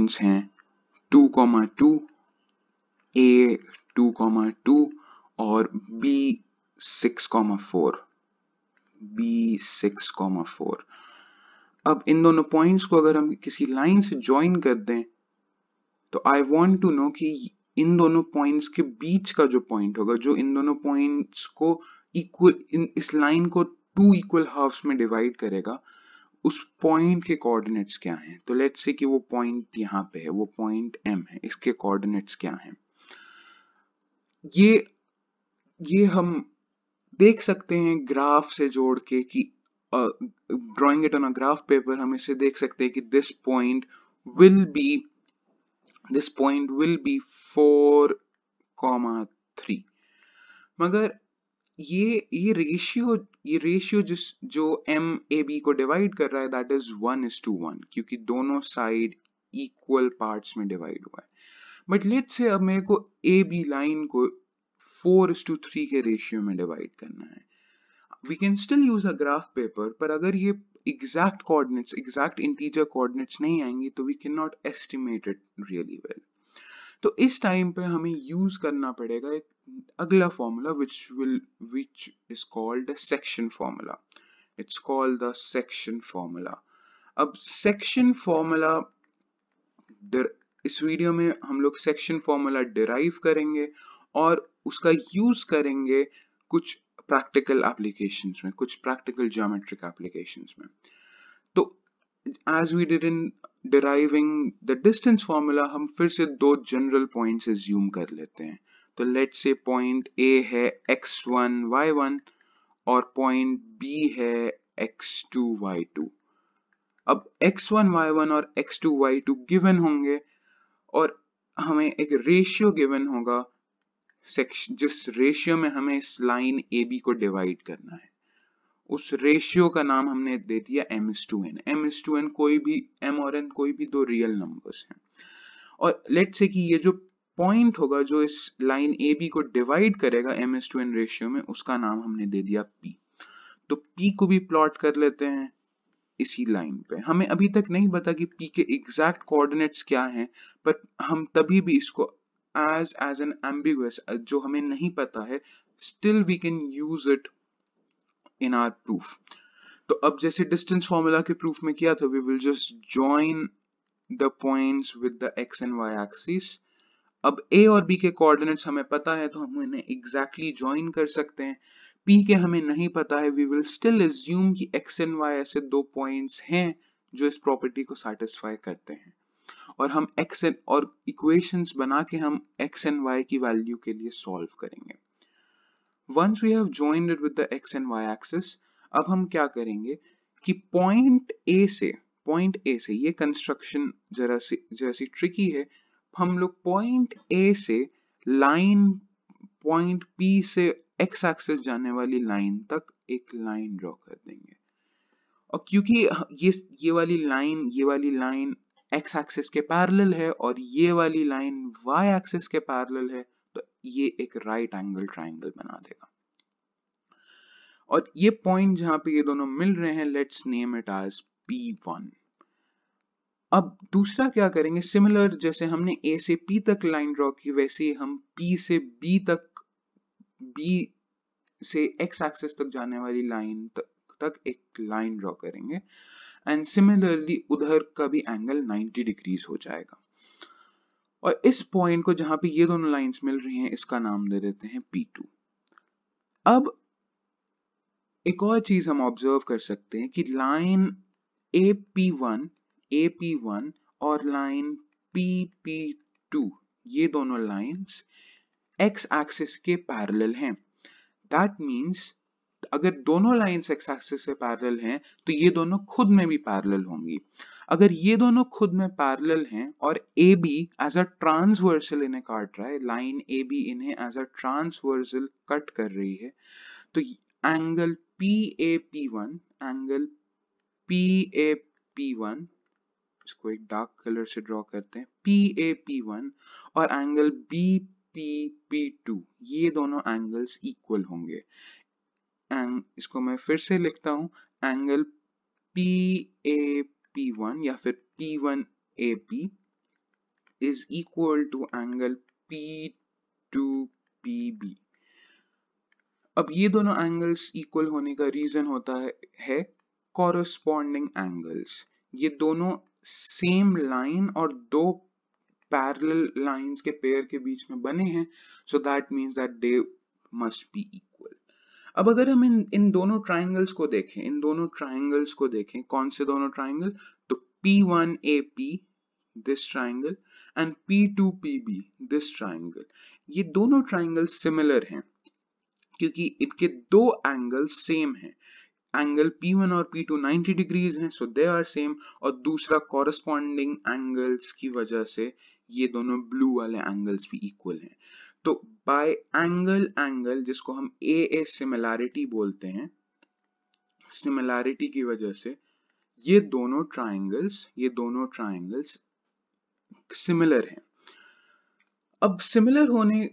Points हैं 2,2, A 2,2 और B 6,4, B 6,4। अब इन दोनों पॉइंट्स को अगर हम किसी लाइन से ज्वाइन कर दें तो आई वांट टू नो कि इन दोनों पॉइंट्स के बीच का जो पॉइंट होगा, जो इन दोनों पॉइंट्स को इक्वल, इस लाइन को 2 इक्वल हाफ्स में डिवाइड करेगा, उस पॉइंट के कोऑर्डिनेट्स क्या हैं। तो लेट्स से कि वो पॉइंट यहाँ पे है, वो पॉइंट M है, इसके कोऑर्डिनेट्स क्या हैं। ये हम देख सकते हैं ग्राफ से जोड़ के कि drawing it on a graph paper हम इसे देख सकते हैं कि दिस पॉइंट विल बी 4,3। मगर ये रेशियो जो M A B को डिवाइड कर रहा है दैट इज 1:1, क्योंकि दोनों साइड इक्वल पार्ट्स में डिवाइड हुआ है। बट लेट्स से अब मेरे को A B लाइन को 4:3 के रेशियो में डिवाइड करना है। We can still use a graph paper, पर अगर ये exact coordinates, exact integer coordinates नहीं आएंगी तो we can not estimate it really well. तो इस टाइम पे हमें यूज करना पड़ेगा एक अगला formula which is called the section formula. It's called the section formula. अब सेक्शन फॉर्मूला, इस वीडियो में हम लोग सेक्शन फॉर्मूला डिराइव करेंगे और उसका यूज करेंगे कुछ प्रैक्टिकल एप्लीकेशंस में, कुछ प्रैक्टिकल ज्योमेट्रिक एप्लीकेशंस में। तो as we did in deriving the distance formula, हम फिर से दो जनरल पॉइंट्स assume कर लेते हैं। तो let's say पॉइंट A है x1 y1 और पॉइंट B है x2 y2। अब x1 y1 और x2 y2 गिवन होंगे और हमें एक रेशियो गिवन होगा जिस रेशियो में हमें इस लाइन AB को डिवाइड करना है। उस रेशियो का नाम हमने दे दिया m:n। m:n कोई भी m और n कोई भी दो रियल नंबर्स हैं। और लेट्स से कि ये जो पॉइंट होगा जो इस लाइन AB को डिवाइड करेगा m:n रेशियो में, उसका नाम हमने दे दिया P। तो P को भी प्लॉट कर लेते हैं इसी लाइन पे। हमें अभी तक नहीं पता कि P के एग्जैक्ट कोऑर्डिनेट्स क्या हैं, पर हम तभी भी इसको एज एन एम्बिगुअस, जो हमें नहीं पता है, still we can use it in our proof. तो अब जैसे डिस्टेंस फॉर्मूला के प्रूफ में किया था, we will just join the points with the x and y axis. अब a और b के कोऑर्डिनेट्स हमें पता है तो हम इन्हें एग्जैक्टली ज्वाइन कर सकते हैं। p के हमें नहीं पता है, वी विल स्टिल अज्यूम कि x एंड y ऐसे दो पॉइंट्स हैं जो इस प्रॉपर्टी को सैटिस्फाई करते हैं, और हम x एंड और इक्वेशंस बना के हम x एंड y की वैल्यू के लिए सॉल्व करेंगे। Once we have joined it with the x and y axis, अब हम क्या करेंगे कि पॉइंट A से ये कंस्ट्रक्शन जरा सी ट्रिकी है। हम लोग पॉइंट A से लाइन पॉइंट P से x एक्सिस जाने वाली लाइन तक एक लाइन ड्रॉ कर देंगे, और क्योंकि ये वाली लाइन x एक्सिस के पैरेलल है और ये वाली लाइन y एक्सिस के पैरेलल है, तो ये एक राइट एंगल ट्रायंगल बना देगा। और ये पॉइंट जहां पे ये दोनों मिल रहे हैं, let's name it as P1। अब दूसरा क्या करेंगे, सिमिलर जैसे हमने A से P तक लाइन ड्रॉ की, वैसे ही हम P से B से x एक्सिस तक जाने वाली लाइन तक एक लाइन ड्रॉ करेंगे, एंड सिमिलरली उधर का भी एंगल 90 डिग्रीज हो जाएगा। और इस पॉइंट को जहां पे ये दोनों लाइंस मिल रही हैं, इसका नाम दे देते हैं P2। अब एक और चीज हम ऑब्जर्व कर सकते हैं कि लाइन AP1 और लाइन PP2, ये दोनों लाइंस x एक्सिस के पैरेलल हैं। दैट मींस अगर दोनों लाइंस x एक्सिस से पैरेलल हैं तो ये दोनों खुद में भी पैरेलल होंगी। अगर ये दोनों खुद में पैरेलल हैं और AB एज अ ट्रांसवर्सल इन्हें काट रहा है, लाइन AB इन्हें एज अ ट्रांसवर्सल कट कर रही है, तो एंगल PAP1 इसको एक डार्क कलर से ड्रॉ करते हैं, PAP1 और एंगल BPP2, ये दोनों एंगल्स इक्वल होंगे। इसको मैं फिर से लिखता हूं, एंगल PAP1 या फिर P1AP is equal to angle P2PB। अब ये दोनों एंगल्स इक्वल होने का रीजन होता है कॉरस्पॉन्डिंग एंगल्स। ये दोनों सेम लाइन और दो पैरेलल लाइंस के पेयर के बीच में बने हैं, so that means that they must be equal. अब अगर हम इन दोनों ट्राइंगल्स को देखें, कौन से दोनों ट्राइंगल? तो P1AP this triangle and P2PB this triangle, ये दोनों ट्राइंगल सिमिलर हैं क्योंकि इनके दो एंगल सेम हैं। एंगल P1 और P2 90 डिग्रीज हैं, सो दे आर सेम, और दूसरा कॉरस्पॉन्डिंग एंगल्स की वजह से ये दोनों ब्लू वाले एंगल्स भी इक्वल हैं। तो बाय एंगल जिसको हम ए सिमिलैरिटी बोलते हैं, सिमिलैरिटी की वजह से ये दोनों ट्राइंगल्स सिमिलर हैं। अब सिमिलर होने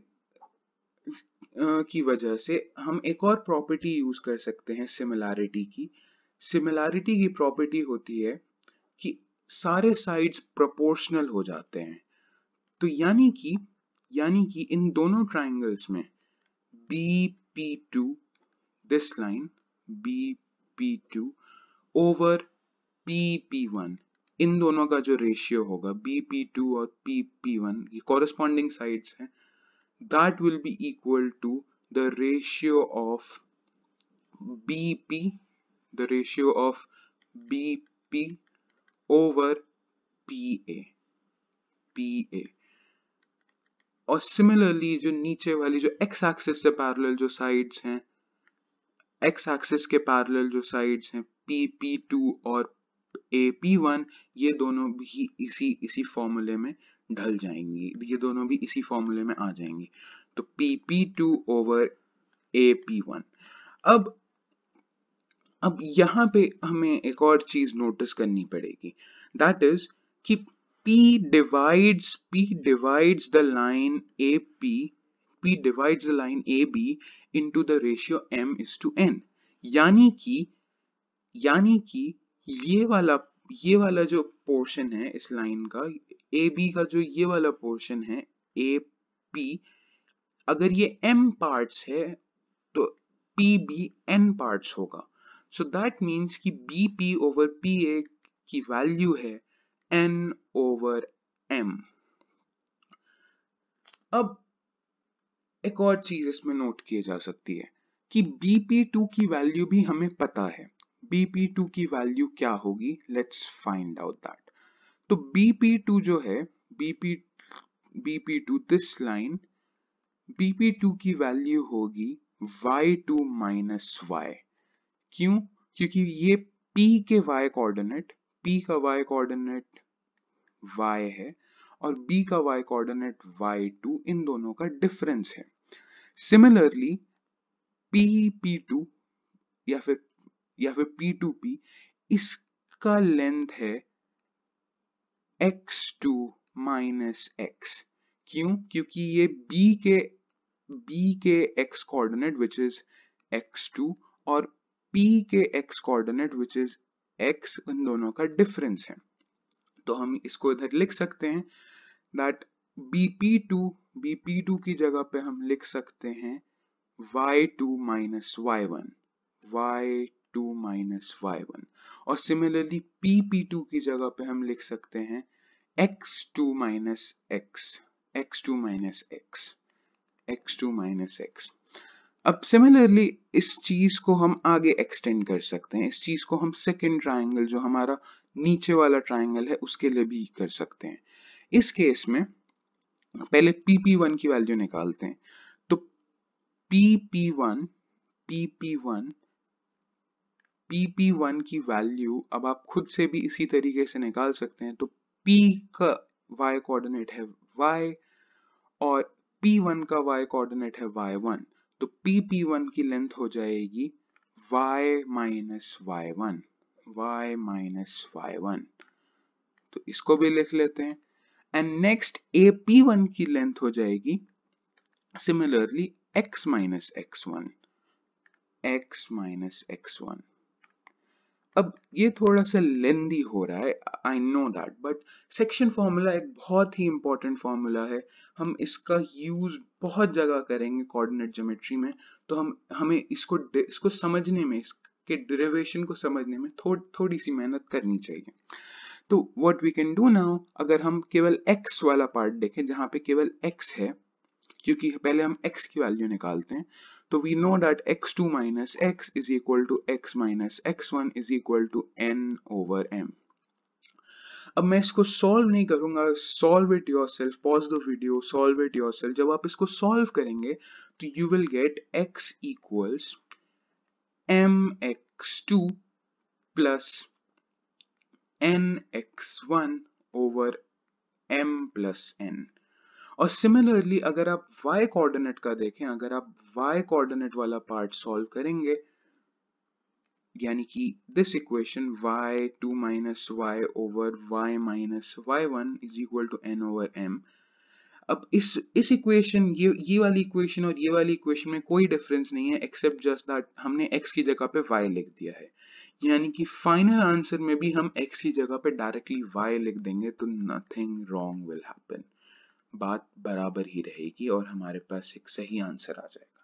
की वजह से हम एक और प्रॉपर्टी यूज कर सकते हैं सिमिलैरिटी की। सिमिलैरिटी की प्रॉपर्टी होती है कि सारे साइड्स प्रोपोर्शनल हो जाते हैं। तो यानी कि इन दोनों ट्राइंगल्स में BP2 this line BP2 over PP1, इन दोनों का जो रेशियो होगा BP2 और PP1, ये कॉरस्पॉन्डिंग साइड्स हैं, that will be equal to the ratio of BP over PA। और सिमिलरली जो नीचे वाली जो x एक्सिस से पैरेलल जो साइड्स हैं, x एक्सिस के पैरेलल जो साइड्स हैं PP2 और AP1, ये दोनों भी इसी फॉर्मूले में ढल जाएंगी, ये दोनों भी इसी फॉर्मूले में आ जाएंगी। तो PP2 ओवर AP1। अब यहां पे हमें एक और चीज नोटिस करनी पड़ेगी, दैट इज कि P divides the line AB into the ratio m:n। यानी कि ये वाला जो पोर्शन है इस लाइन का, AB का जो ये वाला पोर्शन है AP, अगर ये m पार्ट्स है तो PB n पार्ट्स होगा। सो दैट मीन्स कि BP ओवर PA की वैल्यू है n ओवर m। अब एक और चीज इसमें नोट की जा सकती है कि BP2 की वैल्यू भी हमें पता है। BP2 की वैल्यू क्या होगी? Let's find out that. तो BP2 जो है, BP2 दिस लाइन, BP2 की वैल्यू होगी y2 माइनस y। क्यों? क्योंकि ये P के y कोऑर्डिनेट, P का y कोऑर्डिनेट y है और B का y कोऑर्डिनेट y2, इन दोनों का डिफरेंस है। सिमिलरली PP2 या फिर P2P, इसका लेंथ है x2 माइनस x। क्यों? क्योंकि ये B के x coordinate which is x2 और P के x coordinate which is x, इन दोनों का डिफरेंस है। तो हम इसको इधर लिख सकते हैं दैट BP2 की जगह पे हम लिख सकते हैं y2 माइनस y1, और सिमिलरली PP2 की जगह पे हम लिख सकते हैं x2 माइनस x। अब सिमिलरली इस चीज को हम आगे एक्सटेंड कर सकते हैं। इस चीज को हम सेकंड ट्राइंगल, जो हमारा नीचे वाला ट्राइंगल है, उसके लिए भी कर सकते हैं। इस केस में पहले PP1 की वैल्यू निकालते हैं। तो PP1 की वैल्यू अब आप खुद से भी इसी तरीके से निकाल सकते हैं। तो P का y कोऑर्डिनेट है y और P1 का y कोऑर्डिनेट है y1। तो PP1 की लेंथ हो जाएगी y माइनस y1। तो इसको भी लिख लेते हैं। एंड नेक्स्ट AP1 की लेंथ हो जाएगी सिमिलरली x माइनस x1। अब ये थोड़ा सा लेंदी हो रहा है, I know that, but section formula एक बहुत ही इंपॉर्टेंट फॉर्मूला है। हम इसका यूज बहुत जगह करेंगे कोऑर्डिनेट ज्योमेट्री में, तो हमें इसको समझने में, इसके डेरिवेशन को समझने में थोड़ी सी मेहनत करनी चाहिए। तो what we can do now, अगर हम केवल x वाला पार्ट देखें जहां पे केवल x है, क्योंकि पहले हम x की वैल्यू निकालते हैं, तो we know that x2 minus x is equal to x minus x1 is equal to n over m। अब मैं इसको सॉल्व नहीं करूंगा, solve it yourself, pause the video, solve it yourself. जब आप इसको सॉल्व करेंगे तो you will get x equals mx2 plus nx1 over m plus n। और सिमिलरली अगर आप y कोऑर्डिनेट का देखें, अगर आप y कोऑर्डिनेट वाला पार्ट सॉल्व करेंगे, यानी कि this equation y2 minus y over y minus y1 is equal to n over m। अब इस इक्वेशन, ये वाली इक्वेशन और ये वाली इक्वेशन में कोई डिफरेंस नहीं है, एक्सेप्ट जस्ट दैट हमने x की जगह पे y लिख दिया है। यानी कि फाइनल आंसर में भी हम x की जगह पे डायरेक्टली y लिख देंगे तो नथिंग रॉन्ग विल हैपन, बात बराबर ही रहेगी और हमारे पास एक सही आंसर आ जाएगा।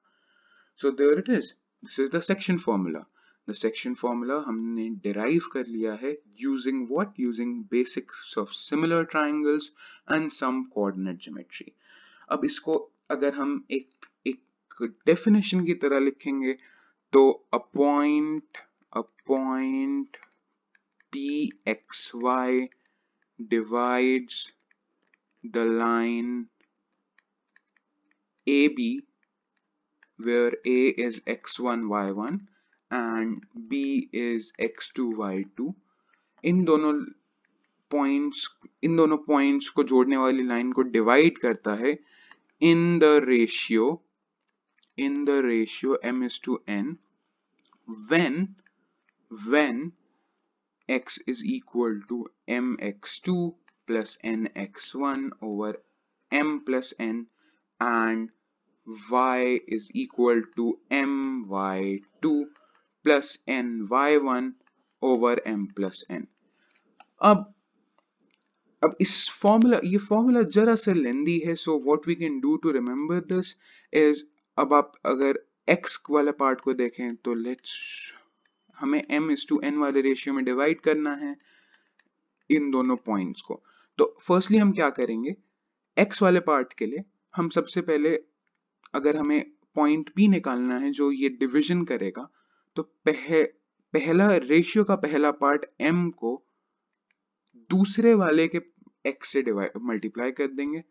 So there it is, this is the section formula. The section formula हमने डिराइव कर लिया है using what, using basics of similar triangles and some coordinate geometry. अब इसको अगर हम एक डेफिनेशन की तरह लिखेंगे तो a point pxy divides the line AB where A is x1 y1 and B is x2 y2। इन दोनों पॉइंट्स को जोड़ने वाली लाइन को डिवाइड करता है in the ratio m is to n when x is equal to mx2 plus nx1 over m plus n and y is equal to my2 plus ny1 over m plus n। अब ये formula जरा सा lengthy है, so what we can do to remember this is, अब आप अगर x वाला part को देखें तो हमें m/n वाले रेशियो में डिवाइड करना है इन दोनों पॉइंट्स को। तो फर्स्टली हम क्या करेंगे, x वाले पार्ट के लिए हम सबसे पहले, अगर हमें पॉइंट B निकालना है जो ये डिवीजन करेगा, तो पहला रेशियो का पहला पार्ट m को दूसरे वाले के x से मल्टीप्लाई कर देंगे,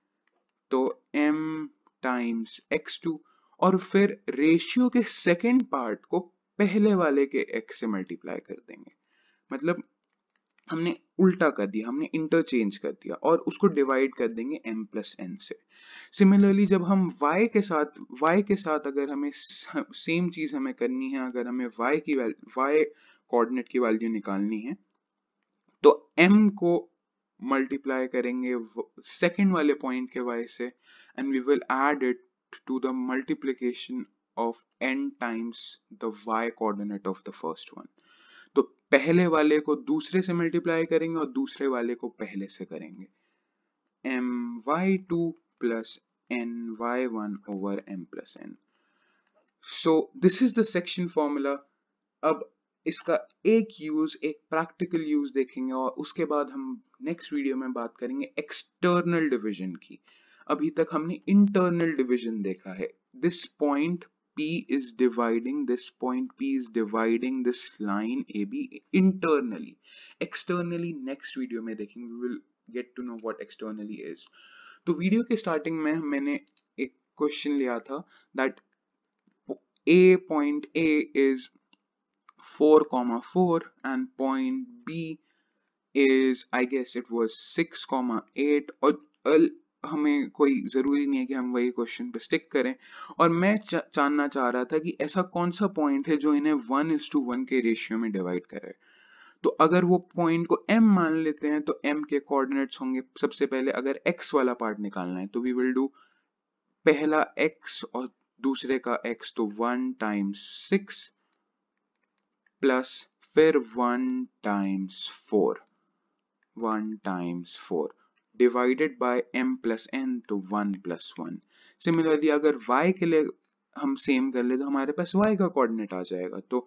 तो m टाइम्स x2, और फिर रेशियो के सेकेंड पार्ट को पहले वाले के x से मल्टीप्लाई कर देंगे। मतलब हमने उल्टा कर दिया, हमने इंटरचेंज कर दिया और उसको डिवाइड कर देंगे m प्लस n से। सिमिलरली जब हम y के साथ अगर हमें सेम चीज हमें करनी है, अगर हमें y कोऑर्डिनेट की वैल्यू निकालनी है, तो m को मल्टीप्लाई करेंगे सेकेंड वाले पॉइंट के y से and we will add it to the multiplication of n times the y coordinate of the first one. तो पहले वाले को दूसरे से मल्टीप्लाई करेंगे और दूसरे वाले को पहले से करेंगे, my2 plus ny1 over m plus n। So this is the section formula. अब इसका एक प्रैक्टिकल यूज देखेंगे और उसके बाद हम नेक्स्ट वीडियो में बात करेंगे एक्सटर्नल डिवीजन की। अभी तक हमने इंटरनल डिवीजन देखा है, this point P is dividing this line AB internally. Externally next video में देखेंगे, we will get to know what externally is। तो वीडियो के स्टार्टिंग में मैंने एक क्वेश्चन लिया था that point A is 4,4 and point B is, I guess it was 6,8, और हमें कोई जरूरी नहीं है कि हम वही क्वेश्चन पे स्टिक करें, और मैं जानना चाह रहा था कि ऐसा कौन सा पॉइंट है जो इन्हें 1:1 के रेशियो में डिवाइड करे। तो अगर वो पॉइंट को m मान लेते हैं तो m के कोऑर्डिनेट्स होंगे, सबसे पहले अगर x वाला पार्ट निकालना है तो वी विल डू पहला x और दूसरे का x, तो 1 टाइम्स 6 प्लस फिर 1 times 4 divided by m plus n, तो 1 प्लस 1। सिमिलरली अगर y के लिए हम सेम कर ले तो हमारे पास y का कोऑर्डिनेट आ जाएगा। तो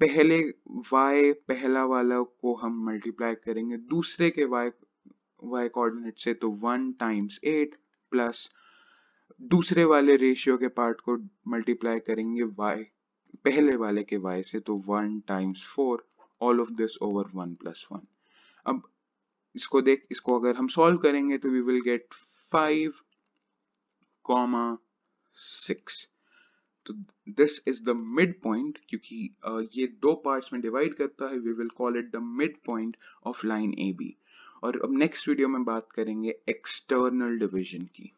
पहले y पहला वाला को हम मल्टीप्लाई करेंगे दूसरे के y कोऑर्डिनेट से, तो 1 टाइम्स 8 प्लस दूसरे वाले रेशियो के पार्ट को मल्टीप्लाई करेंगे y पहले वाले के y से, तो 1 times 4, all of this over 1 plus 1। अब इसको अगर हम सॉल्व करेंगे तो वी विल गेट 5, 6। तो this is the mid point, क्योंकि ये दो पार्ट्स में डिवाइड करता है, we will call it the mid point of line AB। और अब नेक्स्ट वीडियो में बात करेंगे एक्सटर्नल डिवीजन की।